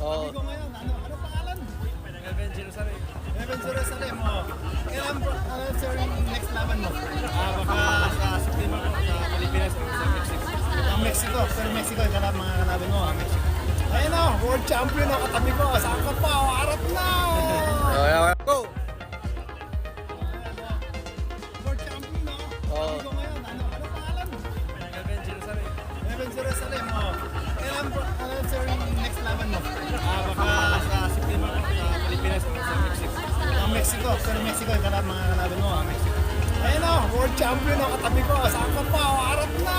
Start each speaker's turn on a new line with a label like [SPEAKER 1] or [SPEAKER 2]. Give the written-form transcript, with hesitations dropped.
[SPEAKER 1] Oo.
[SPEAKER 2] Katabi ko ngayon, ano pangalan?
[SPEAKER 3] Evan Jerusalem.
[SPEAKER 2] Evan Jerusalem, oh. Kailan po, sir, yung next laban mo?
[SPEAKER 3] Baka sa September po sa Pilipinas o sa Mexico.
[SPEAKER 2] Ang Mexico, pero Mexico, yung mga kalaban mo, Mexico. Ayun o, world champion ang katabi ko. Saan ka pa? O, harap na!
[SPEAKER 1] Go!
[SPEAKER 2] World champion, no?
[SPEAKER 1] Oo.
[SPEAKER 2] Katabi ko ngayon, ano pangalan?
[SPEAKER 3] Evan Jerusalem.
[SPEAKER 2] Evan Jerusalem, oh. Kailan po, sir, yung next laban mo?
[SPEAKER 3] Baka sa September po sa Pilipinas o sa Mexico.
[SPEAKER 2] Ang Mexico, pero Mexico, yung mga kalaban mo, Mexico. Ayun o, world champion ang katabi ko. Saan ka pa? O, harap na!